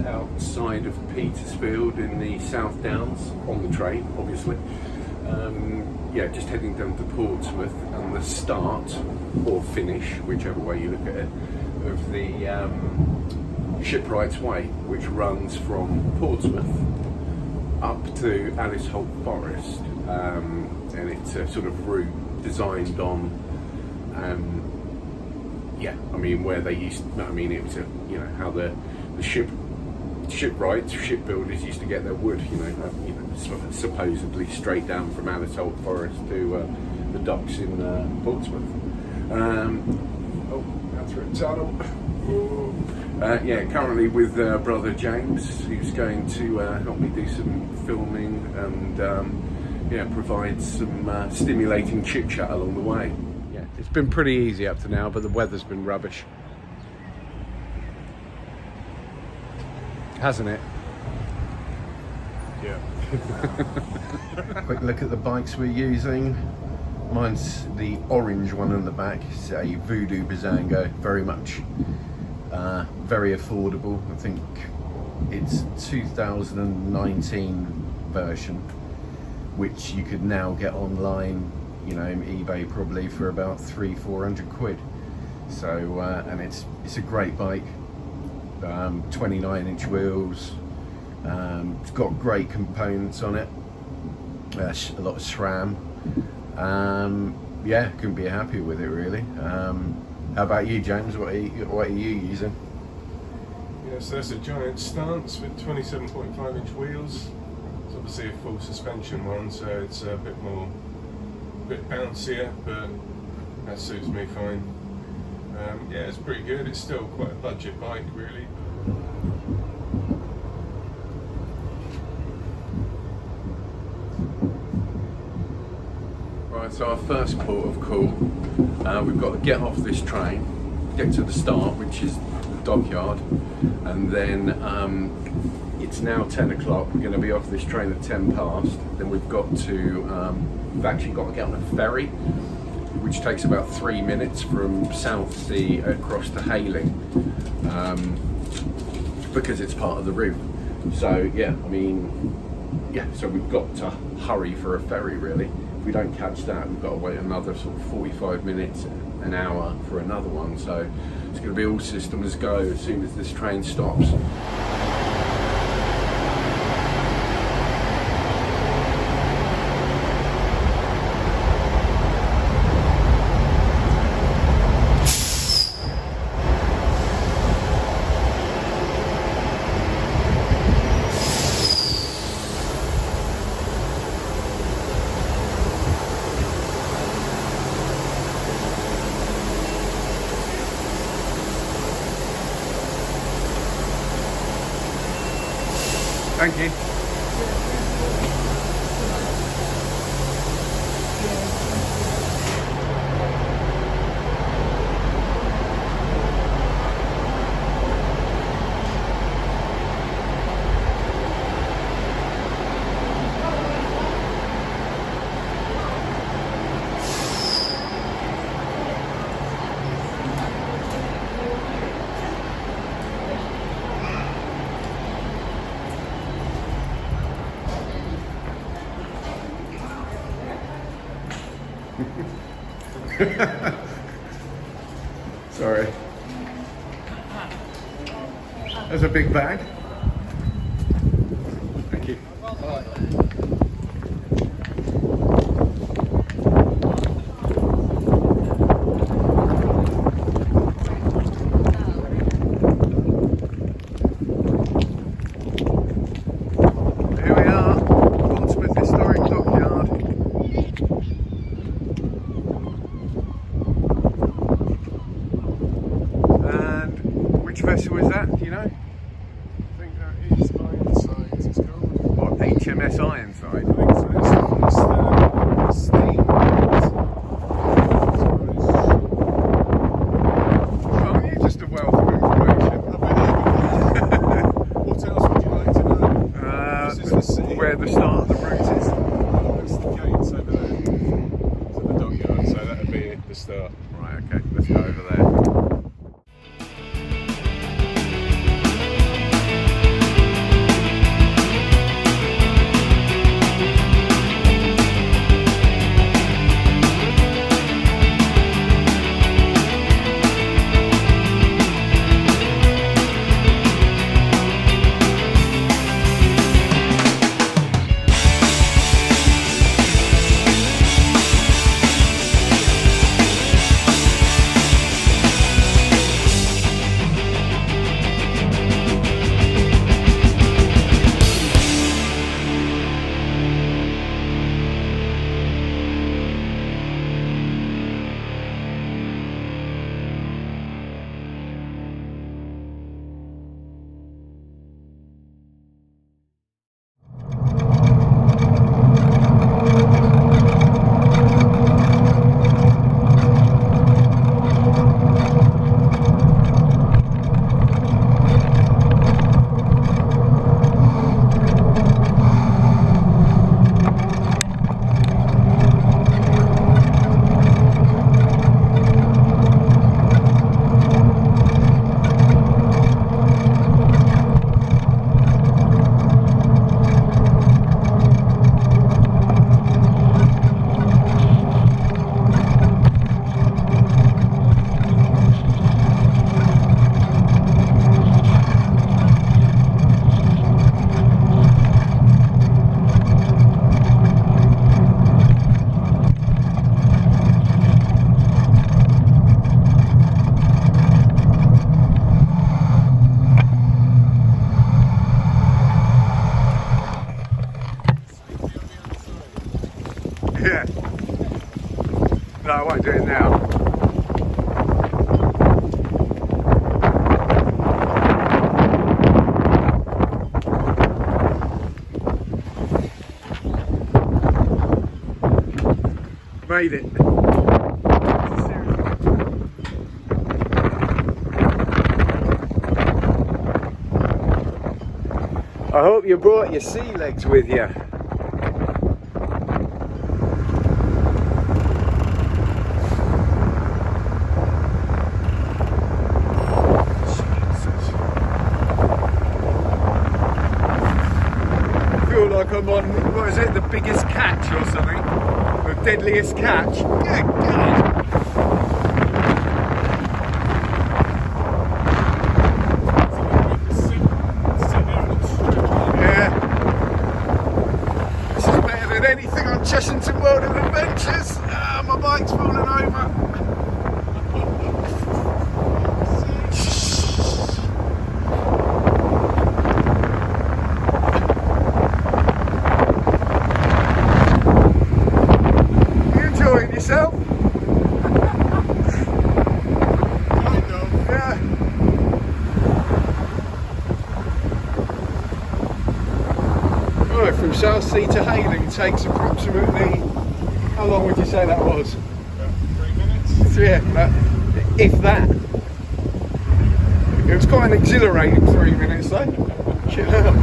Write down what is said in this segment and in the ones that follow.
outside of Petersfield in the South Downs on the train, obviously. Yeah, just heading down to Portsmouth, and the start or finish, whichever way you look at it, of the Shipwright's Way, which runs from Portsmouth up to Alice Holt Forest, and it's a sort of route designed on, yeah, I mean where they used, I mean it was a, you know, how the shipwrights, shipbuilders used to get their wood, you know, sort of supposedly straight down from Alice Holt Forest to the docks in Portsmouth. Oh, that's through a tunnel. Yeah, currently with brother James, who's going to help me do some filming and yeah, provide some stimulating chit chat along the way. Yeah, it's been pretty easy up to now, but the weather's been rubbish, hasn't it? Yeah. Quick look at the bikes we're using. Mine's the orange one on the back. It's a Voodoo Bazango, very much very affordable. I think it's 2019 version, which you could now get online, you know, eBay probably for about 300-400 quid. So and it's a great bike. 29-inch wheels. It's got great components on it. A lot of SRAM. Yeah, couldn't be happy with it really. How about you, James? What are you using? Yeah, so that's a giant stance with 27.5-inch wheels. It's obviously a full suspension one, so it's a bit bouncier, but that suits me fine. Yeah, it's pretty good. It's still quite a budget bike, really. Right, so our first port of call, we've got to get off this train, get to the start, which is the dockyard, and then it's now 10 o'clock. We're going to be off this train at 10 past. Then we've actually got to get on a ferry, which takes about 3 minutes from Southsea across to Hayling, because it's part of the route. So yeah, I mean, yeah, so we've got to hurry for a ferry really. If we don't catch that, we've got to wait another sort of 45 minutes, an hour for another one. So it's going to be all systems go as soon as this train stops. Thank you. Sorry. There's a big bag. Thank you. Here we are, Portsmouth Historic Dockyard. Which vessel is that, do you know? I think that is Ironside, it's called. What, HMS Ironside? I think so. It's the steam. Aren't you just a wealth of information? What else would you like to know? This is the city. Where the start of the route is. It's the gates over there to the dockyard, so that would be the start. Right, okay, let's go over there. No, I won't do it now. Made it. I hope you brought your sea legs with you. I feel like I'm on, what is it, the biggest catch or something? The deadliest catch. Good God. Chessington World of Adventures. Ah, my bike's falling over. You enjoying yourself? Kind of. Yeah. Right, from Southsea to Hayling takes approximately, how long would you say that was? About 3 minutes. Yeah, if that. It was quite an exhilarating 3 minutes though. Chill out.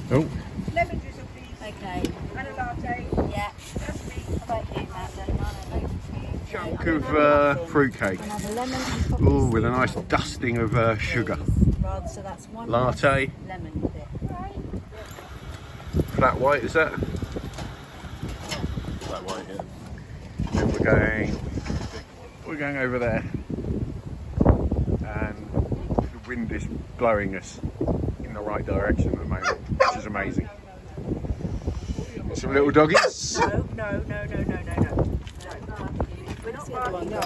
Oh. Lemon drizzle, please. Okay. And a latte. Yeah. That's me. How about you, Matt? Chunk of fruitcake. Oh, with a nice dusting of sugar. So that's one latte. Lemon with it. Flat white, is that? Flat white, yeah. Then we're going over there, and the wind is blowing us in the right direction at the moment, which is amazing. Got some little doggies. No. We're not barking, no.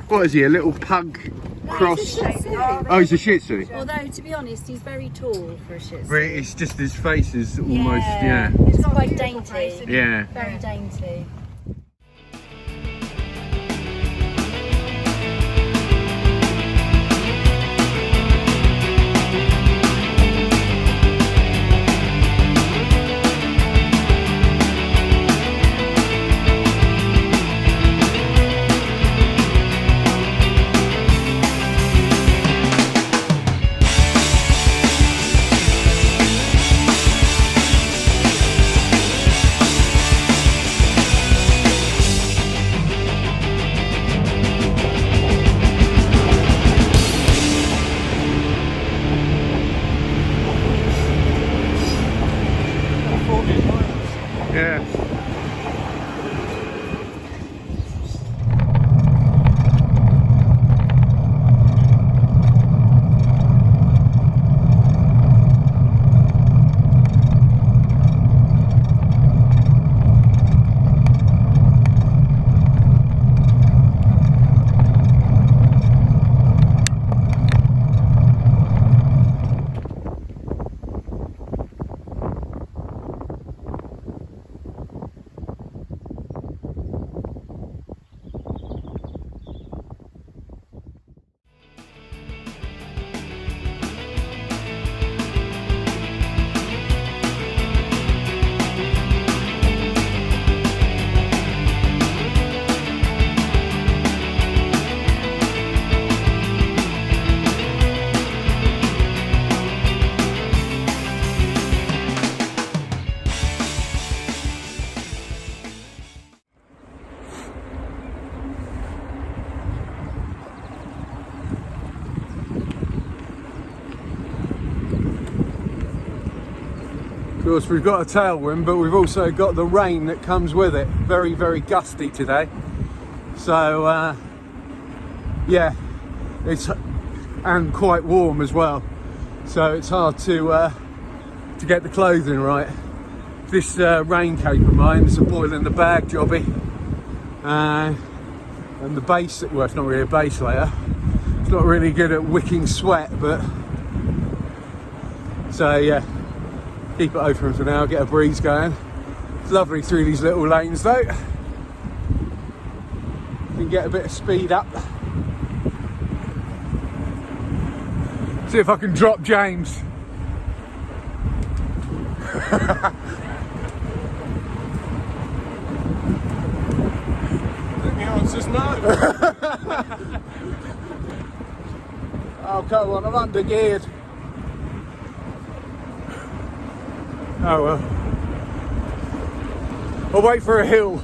What is he, a little pug cross? Oh, he's a Shih Tzu. Although, to be honest, he's very tall for a Shih Tzu. But it's just his face is almost, yeah. It's quite dainty. Yeah. Very dainty. course, we've got a tailwind, but we've also got the rain that comes with it. Very, very gusty today. So, yeah, and quite warm as well. So it's hard to get the clothing right. This raincoat of mine is a boil in the bag jobby. And the base, well, it's not really a base layer. It's not really good at wicking sweat, but so yeah, keep it open for now, get a breeze going. It's lovely through these little lanes though. You can get a bit of speed up. See if I can drop James. The answer's no. Oh, come on, I'm under geared. Oh well. I'll wait for a hill.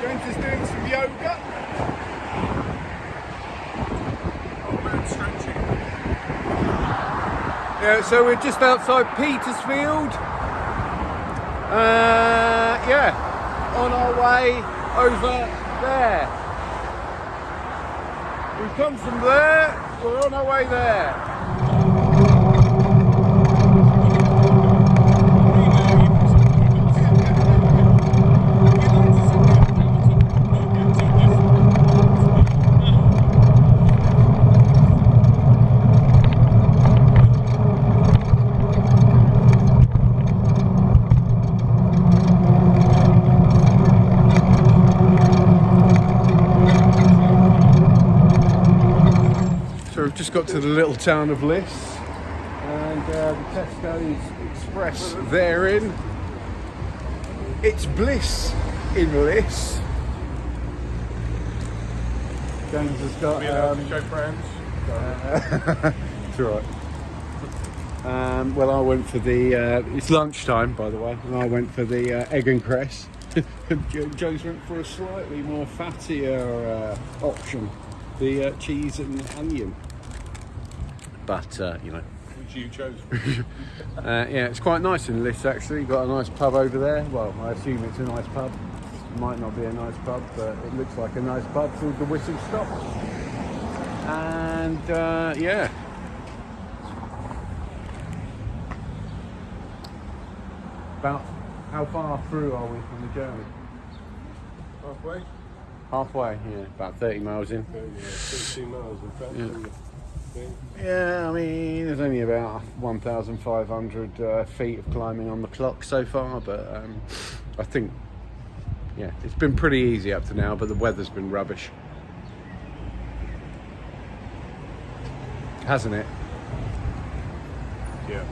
James is doing some yoga. Oh man, stretching. Yeah, so we're just outside Petersfield. Yeah, on our way over there. We've come from there, we're on our way there. So we've just got to the little town of Liss, and the Tesco's Express therein. It's bliss in Liss. James has got. We allowed to show friends. It's alright. Well, I went for the. It's lunchtime, by the way, and I went for the egg and cress. Joe's went for a slightly more fattier option, the cheese and onion. But you know, Which you chose. yeah, it's quite nice in Liss actually. Got a nice pub over there. Well, I assume it's a nice pub. It might not be a nice pub, but it looks like a nice pub called the Whistle Stop. And yeah. About how far through are we from the journey? Halfway? Halfway, yeah, about 30 miles in. 32 miles in fact. Yeah. from the thing. Yeah, I mean, there's only about 1,500 feet of climbing on the clock so far, but I think, yeah, it's been pretty easy up to now, but the weather's been rubbish. Hasn't it? Yeah.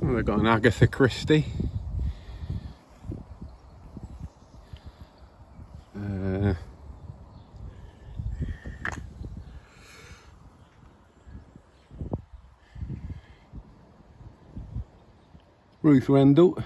They've got an Agatha Christie. Ruth Wendell.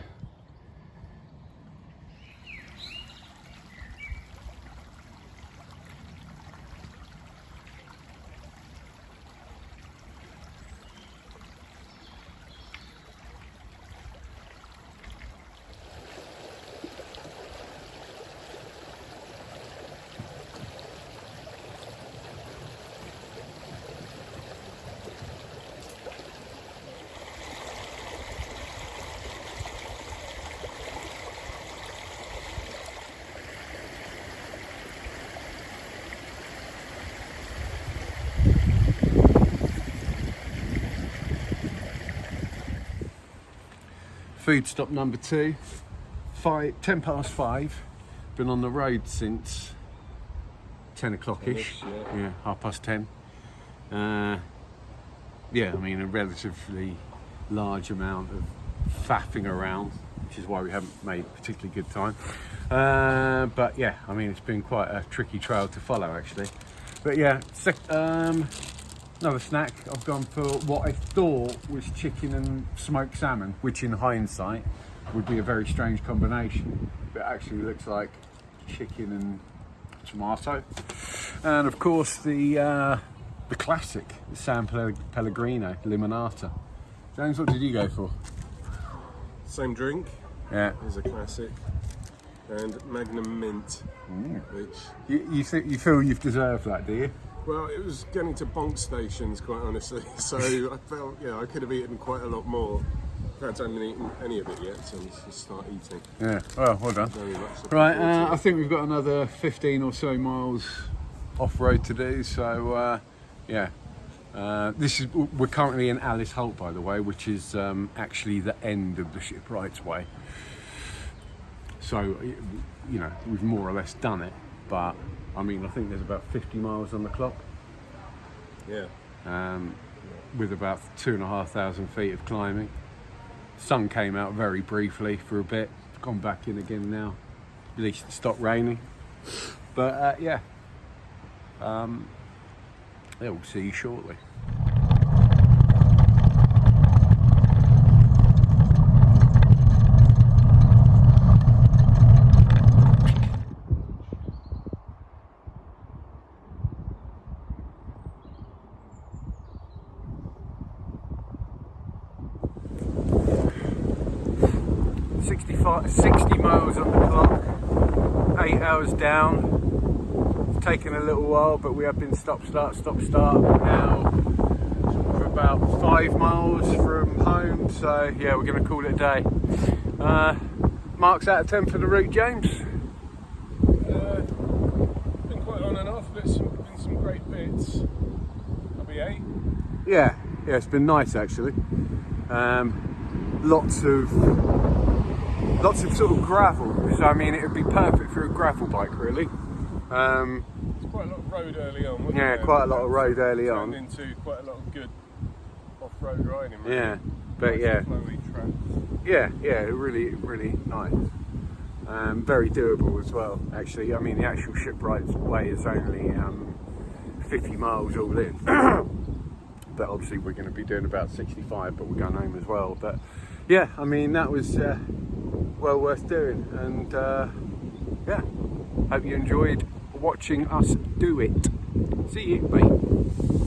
Food stop number 2, 10 past 5. Been on the road since 10 o'clock-ish. Yeah, 10:30. Yeah, I mean a relatively large amount of faffing around, which is why we haven't made a particularly good time. But yeah, I mean it's been quite a tricky trail to follow actually. But yeah, another snack. I've gone for what I thought was chicken and smoked salmon, which in hindsight would be a very strange combination, but actually looks like chicken and tomato. And of course the classic San Pellegrino limonata. James, what did you go for? Same drink. Yeah. Is a classic. And Magnum Mint, which you feel you've deserved that, do you? Well, it was getting to bonk stations, quite honestly. So I felt, I could have eaten quite a lot more. In fact, I haven't eaten any of it yet, so let's just start eating. Yeah, well done. Very much looking Right, forward to I it. think we've got another 15 or so miles off-road to do, so yeah. We're currently in Alice Holt, by the way, which is actually the end of the Shipwright's way. So, we've more or less done it, but I mean, I think there's about 50 miles on the clock. Yeah. With about 2,500 feet of climbing. Sun came out very briefly for a bit, gone back in again now. At least it stopped raining. But yeah, we'll see you shortly. About 60 miles on the clock, 8 hours down. It's taken a little while, but we have been stop start. Now we're about 5 miles from home, so yeah, we're going to call it a day. Marks out of 10 for the route, James? Been quite on and off, but been some great bits. I'll be 8. Yeah, it's been nice actually. Lots of sort of gravel, so I mean it would be perfect for a gravel bike really. There's quite a lot of road early on, wasn't Yeah, there? quite a lot of road early on. Turned into quite a lot of good off-road riding. Really. Yeah, but Nice yeah. flowy track. Yeah, really nice. Very doable as well, actually. I mean, the actual Shipwright's way is only 50 miles all in. But obviously we're going to be doing about 65, but we're going home as well. But yeah, I mean, that was well worth doing. And yeah, hope you enjoyed watching us do it. See you, bye.